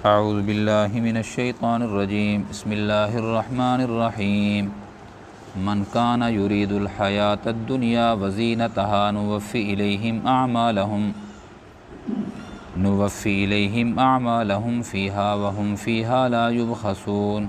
اعوذ باللہ من الشیطان الرجیم بسم اللہ الرحمن الرحیم من کان یرید الحیاۃ الدنیا وزینتہا نوفی الیہم اعمالہم فیہا وہم فیہا لا یبخسون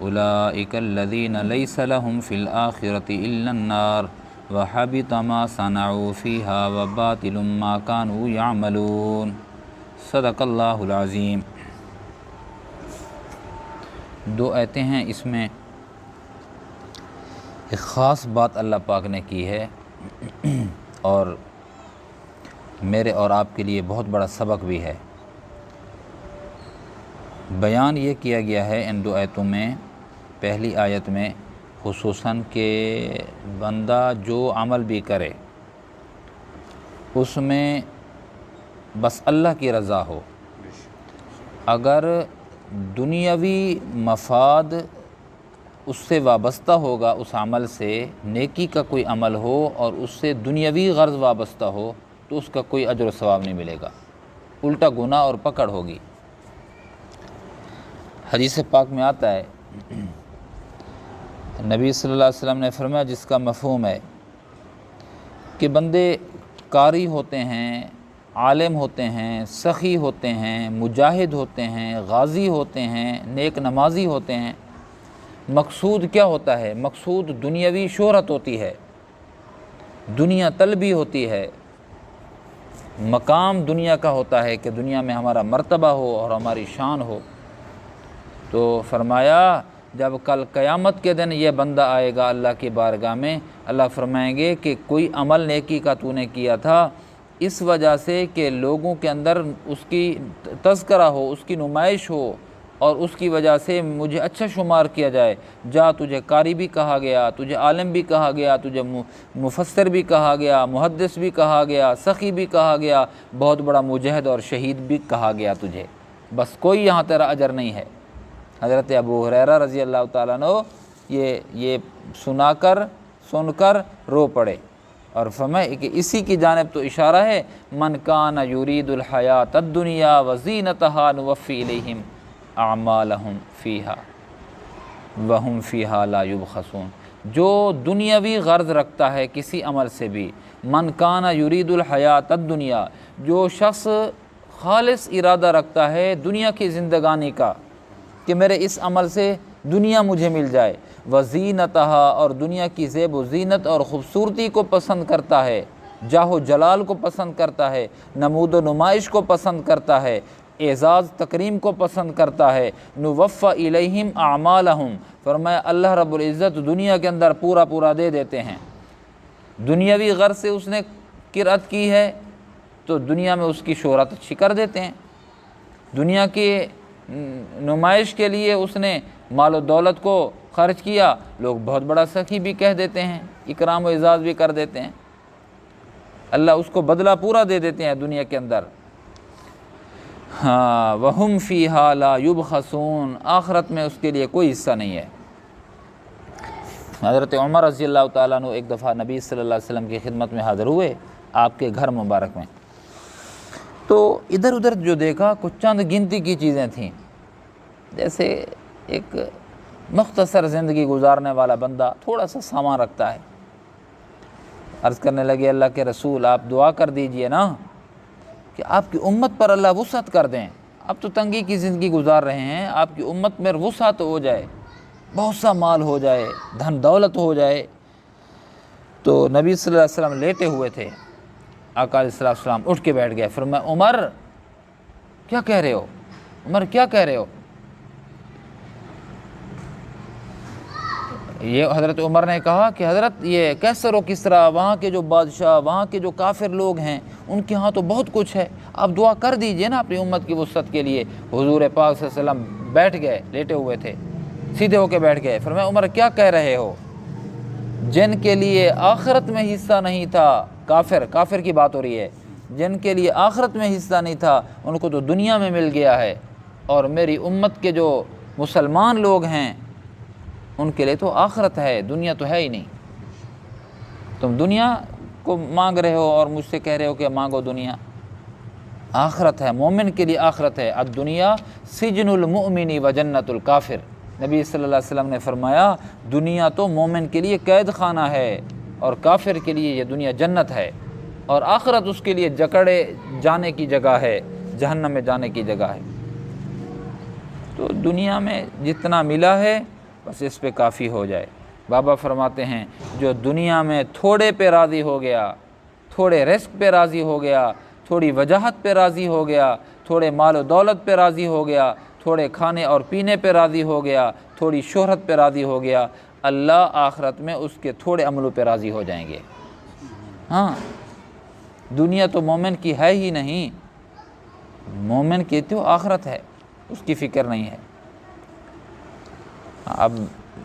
اولئک الذین لیس لہم فی الآخرۃ الا النار وحبط ما صنعوا فیہا وباطل ما کانوا یعملون۔ صدق اللہ العظیم۔ دو آیتیں ہیں، اس میں ایک خاص بات اللہ پاک نے کی ہے اور میرے اور آپ کے لیے بہت بڑا سبق بھی ہے۔ بیان یہ کیا گیا ہے ان دو آیتوں میں، پہلی آیت میں خصوصاً کہ بندہ جو عمل بھی کرے اس میں بس اللہ کی رضا ہو۔ اگر دنیاوی مفاد اس سے وابستہ ہوگا، اس عمل سے نیکی کا کوئی عمل ہو اور اس سے دنیاوی غرض وابستہ ہو تو اس کا کوئی اجر و ثواب نہیں ملے گا، الٹا گناہ اور پکڑ ہوگی۔ حدیث پاک میں آتا ہے، نبی صلی اللہ علیہ وسلم نے فرمایا، جس کا مفہوم ہے کہ بندے قاری ہوتے ہیں، عالم ہوتے ہیں، سخی ہوتے ہیں، مجاہد ہوتے ہیں، غازی ہوتے ہیں، نیک نمازی ہوتے ہیں، مقصود کیا ہوتا ہے؟ مقصود دنیاوی شہرت ہوتی ہے، دنیا طلبی ہوتی ہے، مقام دنیا کا ہوتا ہے کہ دنیا میں ہمارا مرتبہ ہو اور ہماری شان ہو۔ تو فرمایا جب کل قیامت کے دن یہ بندہ آئے گا اللہ کی بارگاہ میں، اللہ فرمائیں گے کہ کوئی عمل نیکی کا تو نے کیا تھا، اس وجہ سے کہ لوگوں کے اندر اس کی تذکرہ ہو، اس کی نمائش ہو اور اس کی وجہ سے مجھے اچھا شمار کیا جائے، جا تجھے قاری بھی کہا گیا، تجھے عالم بھی کہا گیا، تجھے مفسر بھی کہا گیا، محدث بھی کہا گیا، سخی بھی کہا گیا، بہت بڑا مجاہد اور شہید بھی کہا گیا تجھے، بس کوئی یہاں تیرا اجر نہیں ہے۔ حضرت ابو ہریرہ رضی اللہ تعالیٰ عنہ یہ سن کر رو پڑے اور فرمائے کہ اسی کی جانب تو اشارہ ہے، من کان یرید الحیاۃ الدنیا وزینتہا نوفی الیہم اعمالہم فیہا وہم فیہا لا یبخسون۔ جو دنیاوی غرض رکھتا ہے کسی عمل سے بھی، من کان یرید الحیاۃ الدنیا، جو شخص خالص ارادہ رکھتا ہے دنیا کی زندگانی کا کہ میرے اس عمل سے دنیا مجھے مل جائے، وزینتہا، اور دنیا کی زیب و زینت اور خوبصورتی کو پسند کرتا ہے، جاہ و جلال کو پسند کرتا ہے، نمود و نمائش کو پسند کرتا ہے، اعزاز تکریم کو پسند کرتا ہے، نوفی الیہم اعمالہم، فرمایا اللہ رب العزت دنیا کے اندر پورا دے دیتے ہیں۔ دنیاوی غرض سے اس نے قرأت کی ہے تو دنیا میں اس کی شہرت اچھی کر دیتے ہیں، دنیا کی نمائش کے لیے اس نے مال و دولت کو خرچ کیا، لوگ بہت بڑا سخی بھی کہہ دیتے ہیں، اکرام و اعزاز بھی کر دیتے ہیں، اللہ اس کو بدلہ پورا دے دیتے ہیں دنیا کے اندر۔ ہاں، وہم فیہا لا یبخسون، آخرت میں اس کے لیے کوئی حصہ نہیں ہے۔ حضرت عمر رضی اللہ تعالیٰ عنہ ایک دفعہ نبی صلی اللہ علیہ وسلم کی خدمت میں حاضر ہوئے، آپ کے گھر مبارک میں، تو ادھر ادھر جو دیکھا کچھ چند گنتی کی چیزیں تھیں، جیسے ایک مختصر زندگی گزارنے والا بندہ تھوڑا سا سامان رکھتا ہے۔ عرض کرنے لگے اللہ کے رسول، آپ دعا کر دیجئے نا کہ آپ کی امت پر اللہ وسعت کر دیں، اب تو تنگی کی زندگی گزار رہے ہیں، آپ کی امت میں وسعت ہو جائے، بہت سا مال ہو جائے، دھن دولت ہو جائے۔ تو نبی صلی اللہ علیہ وسلم لیٹے ہوئے تھے، آقا علیہ السلام اٹھ کے بیٹھ گئے، فرمایا عمر کیا کہہ رہے ہو؟ عمر کیا کہہ رہے ہو؟ یہ حضرت عمر نے کہا کہ حضرت یہ کیسر و کسریٰ، وہاں کے جو بادشاہ، وہاں کے جو کافر لوگ ہیں، ان کے ہاں تو بہت کچھ ہے، آپ دعا کر دیجئے نا اپنی امت کی وسعت کے لیے۔ حضور پاک صلی اللہ علیہ وسلم بیٹھ گئے، لیٹے ہوئے تھے، سیدھے ہو کے بیٹھ گئے، فرمایا عمر کیا کہہ رہے ہو؟ جن کے لیے آخرت میں حصہ نہیں تھا، کافر کی بات ہو رہی ہے، جن کے لیے آخرت میں حصہ نہیں تھا ان کو تو دنیا میں مل گیا ہے، اور میری امت کے جو مسلمان لوگ ہیں ان کے لیے تو آخرت ہے، دنیا تو ہے ہی نہیں۔ تم دنیا کو مانگ رہے ہو اور مجھ سے کہہ رہے ہو کہ مانگو دنیا۔ آخرت ہے، مومن کے لیے آخرت ہے۔ الدنیا سجن المؤمن و جنت الکافر، نبی صلی اللہ علیہ وسلم نے فرمایا دنیا تو مومن کے لیے قید خانہ ہے اور کافر کے لیے یہ دنیا جنت ہے، اور آخرت اس کے لیے جکڑے جانے کی جگہ ہے، جہنم میں جانے کی جگہ ہے۔ تو دنیا میں جتنا ملا ہے بس اس پہ کافی ہو جائے۔ بابا فرماتے ہیں جو دنیا میں تھوڑے پہ راضی ہو گیا، تھوڑے رزق پہ راضی ہو گیا، تھوڑی وجاہت پہ راضی ہو گیا، تھوڑے مال و دولت پہ راضی ہو گیا، تھوڑے کھانے اور پینے پہ راضی ہو گیا، تھوڑی شہرت پہ راضی ہو گیا، اللہ آخرت میں اس کے تھوڑے عملوں پہ راضی ہو جائیں گے۔ ہاں، دنیا تو مومن کی ہے ہی نہیں، مومن کی تو آخرت ہے، اس کی فکر نہیں ہے۔ اب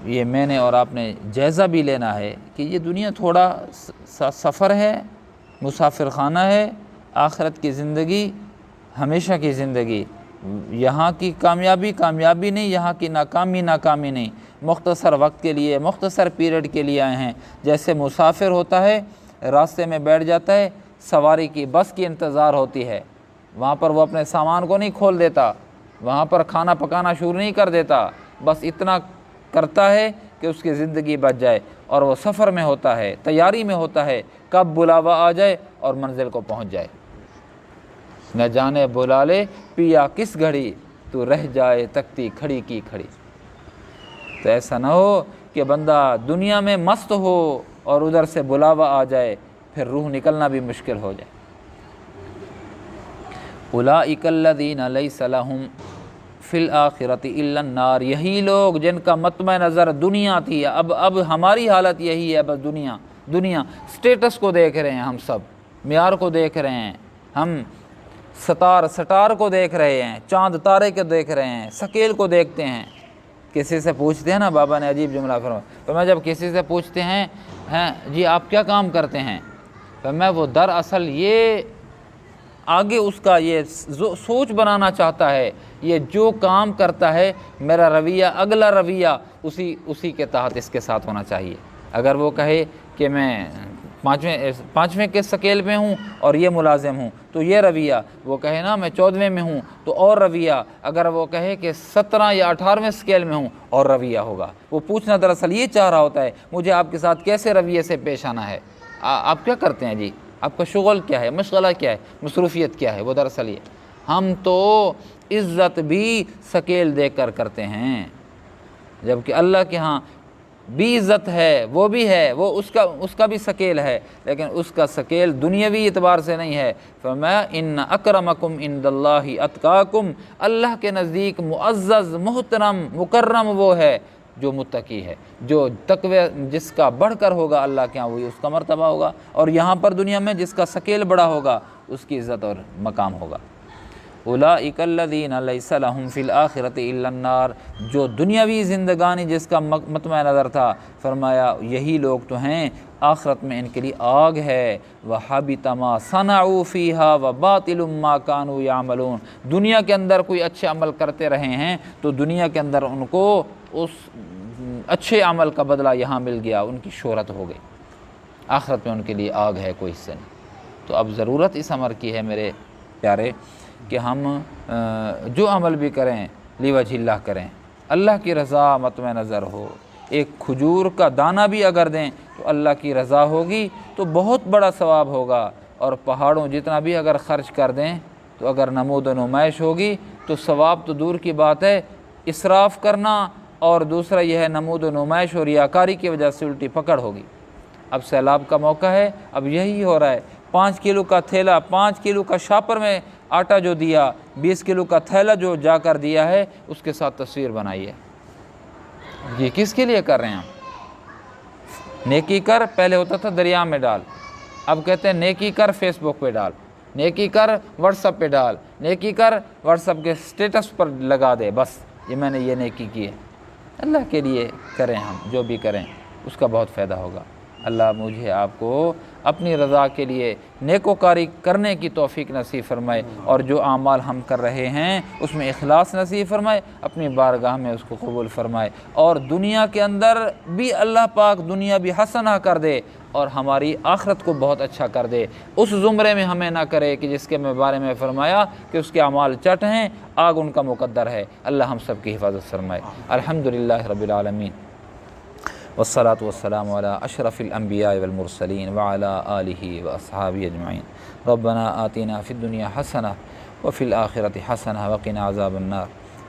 یہ میں نے اور آپ نے جائزہ بھی لینا ہے کہ یہ دنیا تھوڑا سفر ہے، مسافر خانہ ہے، آخرت کی زندگی ہمیشہ کی زندگی، یہاں کی کامیابی کامیابی نہیں، یہاں کی ناکامی ناکامی نہیں، مختصر وقت کے لیے، مختصر پیریڈ کے لیے آئے ہیں۔ جیسے مسافر ہوتا ہے، راستے میں بیٹھ جاتا ہے، سواری کی بس کی انتظار ہوتی ہے، وہاں پر وہ اپنے سامان کو نہیں کھول دیتا، وہاں پر کھانا پکانا شروع نہیں کر دیتا، بس اتنا کرتا ہے کہ اس کی زندگی بچ جائے، اور وہ سفر میں ہوتا ہے، تیاری میں ہوتا ہے، کب بلاوا آ جائے اور منزل کو پہنچ جائے۔ نہ جانے بلا لے پیا کس گھڑی، تو رہ جائے تکتی کھڑی کی کھڑی۔ تو ایسا نہ ہو کہ بندہ دنیا میں مست ہو اور ادھر سے بلاوا آ جائے، پھر روح نکلنا بھی مشکل ہو جائے۔ اولئک الذین لیس لہم فی الآخرۃ الا النار، یہی لوگ جن کا مطمع نظر دنیا تھی، اب ہماری حالت یہی ہے، بس دنیا سٹیٹس کو دیکھ رہے ہیں، ہم سب معیار کو دیکھ رہے ہیں، ہم سٹار کو دیکھ رہے ہیں، چاند تارے کو دیکھ رہے ہیں، سکیل کو دیکھتے ہیں۔ کسی سے پوچھتے ہیں نا، بابا نے عجیب جملہ فرمایا، جب کسی سے پوچھتے ہیں جی آپ کیا کام کرتے ہیں، میں وہ دراصل یہ آگے اس کا یہ سوچ بنانا چاہتا ہے، یہ جو کام کرتا ہے میرا رویہ، اگلا رویہ اسی کے تحت اس کے ساتھ ہونا چاہیے۔ اگر وہ کہے کہ میں پانچویں کے سکیل میں ہوں اور یہ ملازم ہوں تو یہ رویہ، وہ کہے نا میں 14ویں میں ہوں تو اور رویہ، اگر وہ کہے کہ 17 یا 18ویں سکیل میں ہوں اور رویہ ہوگا۔ وہ پوچھنا دراصل یہ چاہ رہا ہوتا ہے مجھے آپ کے ساتھ کیسے رویے سے پیش آنا ہے، آپ کیا کرتے ہیں جی، آپ کا شغل کیا ہے، مشغلہ کیا ہے، مصروفیت کیا ہے، وہ دراصل یہ۔ ہم تو عزت بھی سکیل دے کر کرتے ہیں، جبکہ اللہ کے ہاں بھی عزت ہے، وہ بھی ہے، وہ اس کا بھی سکیل ہے، لیکن اس کا سکیل دنیاوی اعتبار سے نہیں ہے۔ فرمایا ان اکرمکم عند اللہ اتقاکم، اللہ کے نزدیک معزز محترم مکرم وہ ہے جو متقی ہے، جو تقوی جس کا بڑھ کر ہوگا اللہ کے ہاں وہی اس کا مرتبہ ہوگا، اور یہاں پر دنیا میں جس کا سکیل بڑا ہوگا اس کی عزت اور مقام ہوگا۔ اولئک الذین لیس لہم فی الآخرۃ الا النار، جو دنیاوی زندگانی جس کا مطمع نظر تھا، فرمایا یہی لوگ تو ہیں آخرت میں ان کے لیے آگ ہے۔ وحبط ما صنعوا فیہا وباطل ما کانوا یعملون، دنیا کے اندر کوئی اچھے عمل کرتے رہے ہیں تو دنیا کے اندر ان کو اس اچھے عمل کا بدلہ یہاں مل گیا، ان کی شہرت ہو گئی، آخرت میں ان کے لیے آگ ہے، کوئی حصہ نہیں۔ تو اب ضرورت اس امر کی ہے میرے پیارے کہ ہم جو عمل بھی کریں لیوجہ اللہ کریں، اللہ کی رضا مطمع نظر ہو۔ ایک کھجور کا دانہ بھی اگر دیں تو اللہ کی رضا ہوگی تو بہت بڑا ثواب ہوگا، اور پہاڑوں جتنا بھی اگر خرچ کر دیں تو اگر نمود و نمائش ہوگی تو ثواب تو دور کی بات ہے، اسراف کرنا، اور دوسرا یہ ہے نمود و نمائش اور ریاکاری کی وجہ سے الٹی پکڑ ہوگی۔ اب سیلاب کا موقع ہے، اب یہی ہو رہا ہے، 5 کلو کا تھیلا، 5 کلو کا شاپر میں آٹا جو دیا، 20 کلو کا تھیلا جو جا کر دیا ہے، اس کے ساتھ تصویر بنائی ہے۔ یہ کس کے لیے کر رہے ہیں ہم؟ نیکی کر پہلے ہوتا تھا دریا میں ڈال، اب کہتے ہیں نیکی کر فیس بک پہ ڈال، نیکی کر واٹس ایپ پہ ڈال، نیکی کر واٹس ایپ کے سٹیٹس پر لگا دے، بس یہ میں نے یہ نیکی کی ہے۔ اللہ کے لیے کریں، ہم جو بھی کریں اس کا بہت فائدہ ہوگا۔ اللہ مجھے آپ کو اپنی رضا کے لیے نیکوکاری کرنے کی توفیق نصیب فرمائے، اور جو اعمال ہم کر رہے ہیں اس میں اخلاص نصیب فرمائے، اپنی بارگاہ میں اس کو قبول فرمائے، اور دنیا کے اندر بھی اللہ پاک دنیا بھی حسنہ کر دے، اور ہماری آخرت کو بہت اچھا کر دے۔ اس زمرے میں ہمیں نہ کرے کہ جس کے بارے میں فرمایا کہ اس کے اعمال چٹ ہیں، آگ ان کا مقدر ہے۔ اللہ ہم سب کی حفاظت فرمائے۔ الحمدللہ رب العالمین، والصلاة والسلام على أشرف الأنبياء والمرسلين وعلى آله وأصحابه أجمعين. ربنا آتنا في الدنيا حسنة وفي الآخرة حسنة وقنا عذاب النار.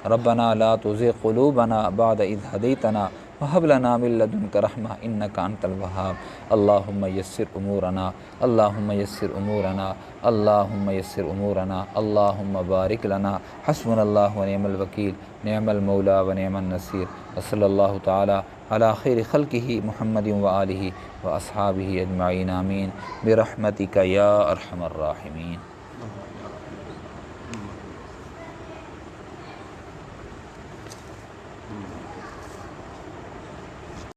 ربنا لا تزغ قلوبنا بعد إذ هديتنا وهب لنا من لدنك رحمة إنك أنت الوهاب. اللهم يسر أمورنا، اللهم يسر أمورنا، اللهم يسر أمورنا، اللهم بارك لنا. حسبنا الله ونعم الوكيل، نعم المولى ونعم النصير. وصلى الله تعالى على خير خلقه محمد وآله وأصحابه أجمعين. آمين برحمتك يا أرحم الراحمين.